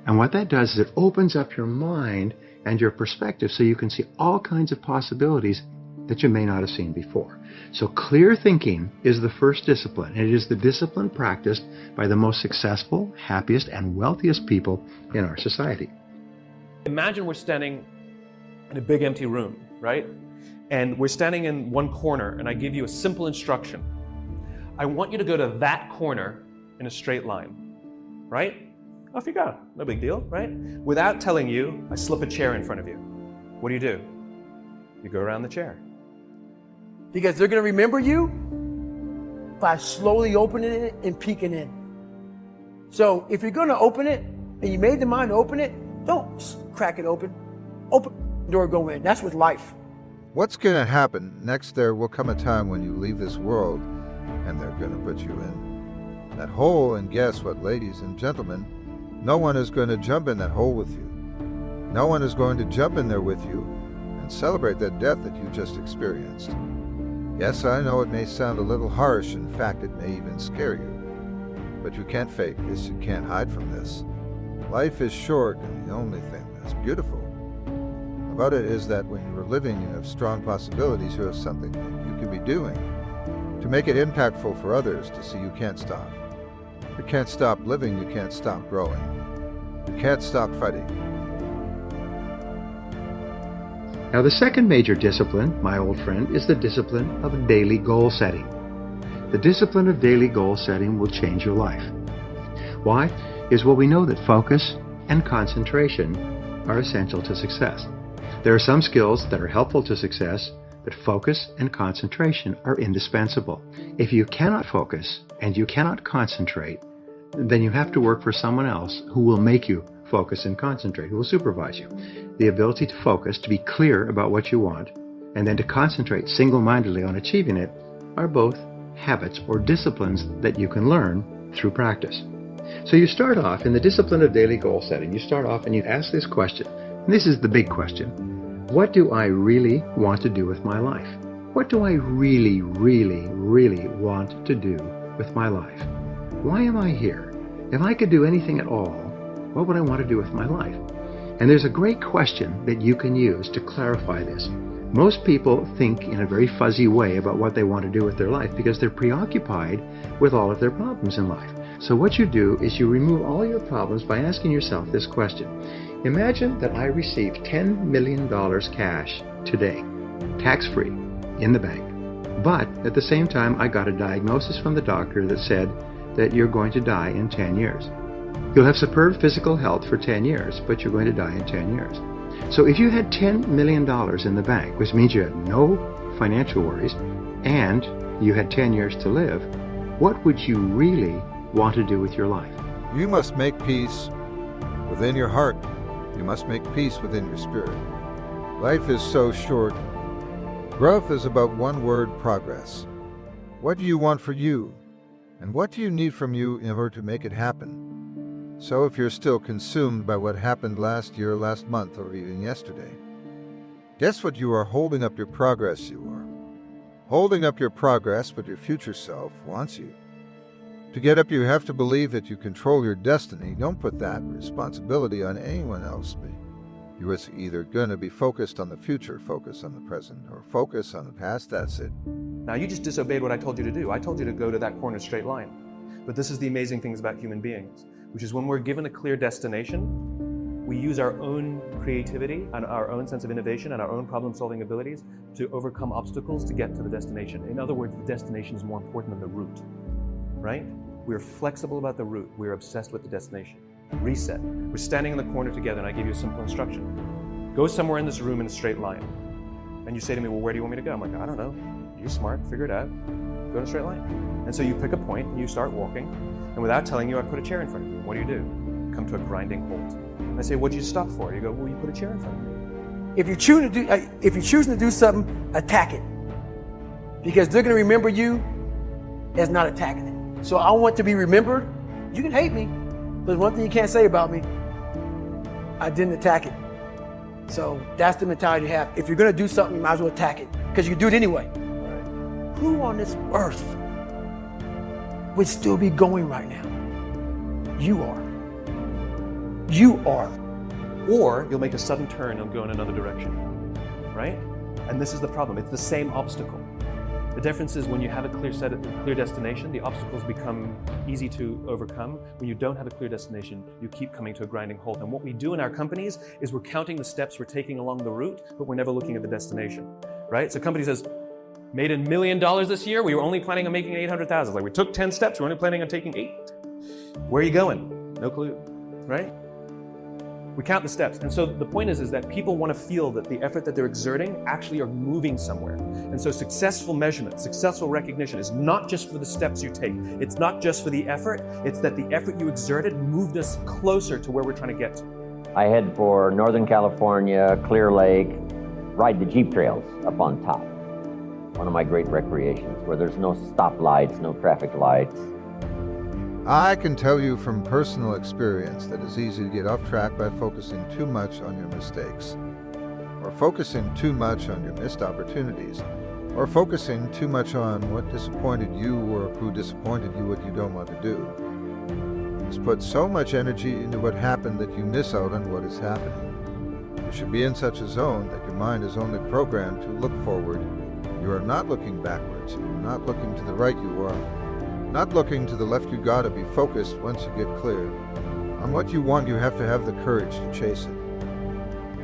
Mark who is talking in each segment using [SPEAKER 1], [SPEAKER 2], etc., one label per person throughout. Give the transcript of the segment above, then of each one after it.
[SPEAKER 1] And what that does is it opens up your mind and your perspective so you can see all kinds of possibilities that you may not have seen before. So clear thinking is the first discipline, and it is the discipline practiced by the most successful, happiest, and wealthiest people in our society.
[SPEAKER 2] Imagine we're standing in a big empty room, right? And we're standing in one corner, and I give you a simple instruction. I want you to go to that corner in a straight line, right? Off you go, no big deal, right? Without telling you, I slip a chair in front of you. What do? You go around the chair.
[SPEAKER 3] Because they're going to remember you by slowly opening it and peeking in. So if you're going to open it, and you made the mind to open it, don't crack it open. Open the door, go in. That's with life.
[SPEAKER 4] What's going to happen next? There will come a time when you leave this world and they're going to put you in that hole, and guess what, ladies and gentlemen? No one is going to jump in that hole with you. No one is going to jump in there with you and celebrate that death that you just experienced. Yes, I know it may sound a little harsh. In fact, it may even scare you. But you can't fake this. You can't hide from this. Life is short, and the only thing that's beautiful about it is that when you are living, you have strong possibilities. You have something that you can be doing to make it impactful for others, to see you can't stop. You can't stop living. You can't stop growing. You can't stop fighting.
[SPEAKER 1] Now, the second major discipline, my old friend, is the discipline of daily goal setting. The discipline of daily goal setting will change your life. Why? Well, we know that focus and concentration are essential to success. There are some skills that are helpful to success, but focus and concentration are indispensable. If you cannot focus and you cannot concentrate, then you have to work for someone else who will make you focus and concentrate, who will supervise you. The ability to focus, to be clear about what you want, and then to concentrate single-mindedly on achieving it are both habits or disciplines that you can learn through practice. So you start off in the discipline of daily goal setting. You start off and you ask this question. And this is the big question. What do I really want to do with my life? What do I really, really, really want to do with my life? Why am I here? If I could do anything at all, what would I want to do with my life? And there's a great question that you can use to clarify this. Most people think in a very fuzzy way about what they want to do with their life because they're preoccupied with all of their problems in life. So what you do is you remove all your problems by asking yourself this question. Imagine that I received $10 million cash today, tax-free, in the bank. But at the same time, I got a diagnosis from the doctor that said that you're going to die in 10 years. You'll have superb physical health for 10 years, but you're going to die in 10 years. So if you had $10 million in the bank, which means you had no financial worries, and you had 10 years to live, what would you really want to do with your life?
[SPEAKER 4] You must make peace within your heart. You must make peace within your spirit. Life is so short. Growth is about one word: progress. What do you want for you? And what do you need from you in order to make it happen? So if you're still consumed by what happened last year, last month, or even yesterday, guess what you are holding up your progress? You are holding up your progress, but your future self wants you. To get up, you have to believe that you control your destiny. Don't put that responsibility on anyone else. You are either going to be focused on the future, focus on the present, or focus on the past. That's it.
[SPEAKER 2] Now you just disobeyed what I told you to do. I told you to go to that corner straight line. But this is the amazing things about human beings, which is when we're given a clear destination, we use our own creativity and our own sense of innovation and our own problem-solving abilities to overcome obstacles to get to the destination. In other words, the destination is more important than the route, right? We're flexible about the route. We're obsessed with the destination. Reset. We're standing in the corner together and I give you a simple instruction. Go somewhere in this room in a straight line. And you say to me, well, where do you want me to go? I'm like, I don't know. You're smart. Figure it out. Go in a straight line. And so you pick a point and you start walking. And without telling you, I put a chair in front of you. What do? Come to a grinding halt. I say, what did you stop for? You go, well, you put a chair in front of me.
[SPEAKER 3] If you're choosing to do something, attack it. Because they're going to remember you as not attacking it. So I want to be remembered. You can hate me, but one thing you can't say about me, I didn't attack it. So that's the mentality you have. If you're going to do something, you might as well attack it, because you can do it anyway. Right. Who on this earth would still be going right now? You are. You are.
[SPEAKER 2] Or you'll make a sudden turn and go in another direction, right? And this is the problem. It's the same obstacle. The difference is when you have a clear destination, the obstacles become easy to overcome. When you don't have a clear destination, you keep coming to a grinding halt. And what we do in our companies is we're counting the steps we're taking along the route, but we're never looking at the destination, right? So a company says, made $1 million this year, we were only planning on making 800,000. Like we took 10 steps, we're only planning on taking 8. Where are you going? No clue, right? We count the steps. And so the point is that people want to feel that the effort that they're exerting actually are moving somewhere. And so successful measurement, successful recognition is not just for the steps you take. It's not just for the effort. It's that the effort you exerted moved us closer to where we're trying to get to.
[SPEAKER 5] I head for Northern California, Clear Lake, ride the Jeep trails up on top. One of my great recreations where there's no stoplights, no traffic lights.
[SPEAKER 4] I can tell you from personal experience that it's easy to get off track by focusing too much on your mistakes, or focusing too much on your missed opportunities, or focusing too much on what disappointed you or who disappointed you, what you don't want to do. Just put so much energy into what happened that you miss out on what is happening. You should be in such a zone that your mind is only programmed to look forward. You are not looking backwards. You are not looking to the right. You are not looking to the left. You gotta be focused once you get clear. On what you want, you have to have the courage to chase it.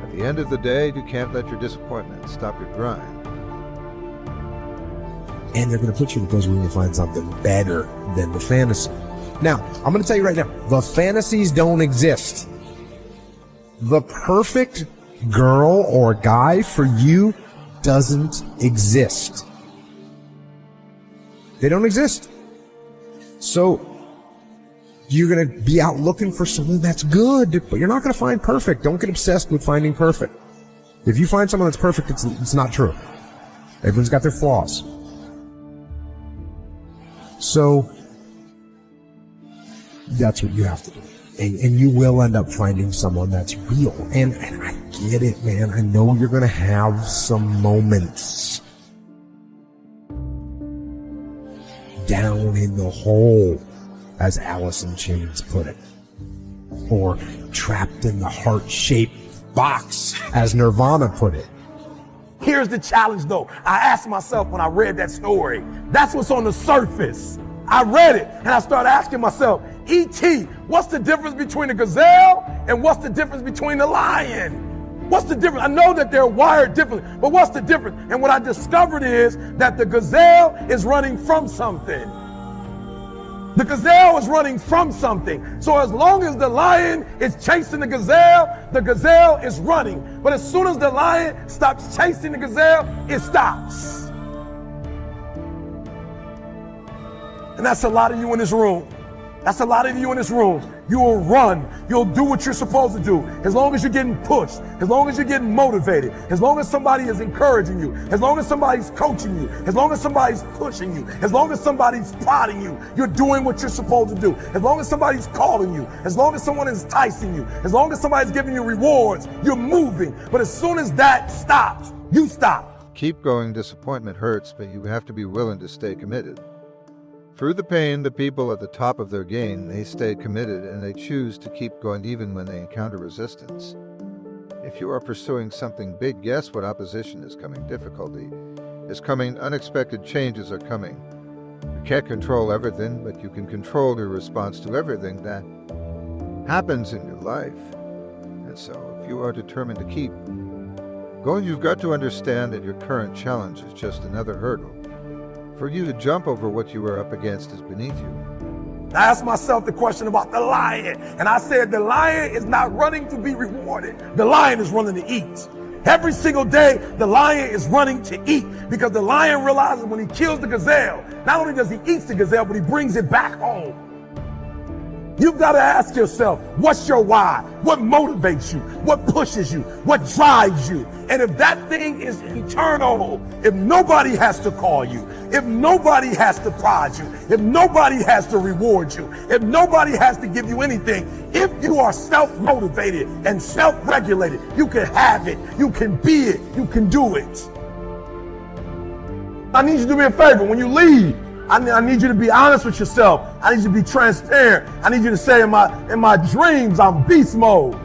[SPEAKER 4] At the end of the day, you can't let your disappointment stop your grind.
[SPEAKER 6] And they're going to put you in a place where you're going to find something better than the fantasy. Now, I'm going to tell you right now, the fantasies don't exist. The perfect girl or guy for you doesn't exist. They don't exist. So you're going to be out looking for someone that's good, but you're not going to find perfect. Don't get obsessed with finding perfect. If you find someone that's perfect, it's not true. Everyone's got their flaws. So that's what you have to do. And you will end up finding someone that's real. And I get it, man. I know you're going to have some moments down in the hole, as Alice in Chains put it, or trapped in the heart-shaped box, as Nirvana put it.
[SPEAKER 3] Here's the challenge though. I asked myself when I read that story, that's what's on the surface. I read it and I started asking myself, E.T., what's the difference between a gazelle and what's the difference between the lion? What's the difference? I know that they're wired differently, but what's the difference? And what I discovered is that the gazelle is running from something. The gazelle is running from something. So as long as the lion is chasing the gazelle is running. But as soon as the lion stops chasing the gazelle, it stops. And that's a lot of you in this room. That's a lot of you in this room. You will run. You'll do what you're supposed to do. As long as you're getting pushed, as long as you're getting motivated, as long as somebody is encouraging you, as long as somebody's coaching you, as long as somebody's pushing you, as long as somebody's prodding you, you're doing what you're supposed to do. As long as somebody's calling you, as long as someone is enticing you, as long as somebody's giving you rewards, you're moving. But as soon as that stops, you stop.
[SPEAKER 4] Keep going. Disappointment hurts, but you have to be willing to stay committed. Through the pain, the people at the top of their game, they stay committed and they choose to keep going even when they encounter resistance. If you are pursuing something big, guess what opposition is coming? Difficulty is coming. Unexpected changes are coming. You can't control everything, but you can control your response to everything that happens in your life. And so, if you are determined to keep going, you've got to understand that your current challenge is just another hurdle. For you to jump over what you are up against is beneath you.
[SPEAKER 3] I asked myself the question about the lion, and I said the lion is not running to be rewarded. The lion is running to eat. Every single day, the lion is running to eat because the lion realizes when he kills the gazelle, not only does he eat the gazelle, but he brings it back home. You've got to ask yourself, what's your why? What motivates you? What pushes you? What drives you? And if that thing is eternal, if nobody has to call you, if nobody has to prod you, if nobody has to reward you, if nobody has to give you anything, if you are self-motivated and self-regulated, you can have it, you can be it, you can do it. I need you to do me a favor. When you leave,
[SPEAKER 7] I need you to be honest with yourself. I need you to be transparent. I need you to say in my dreams, I'm beast mode.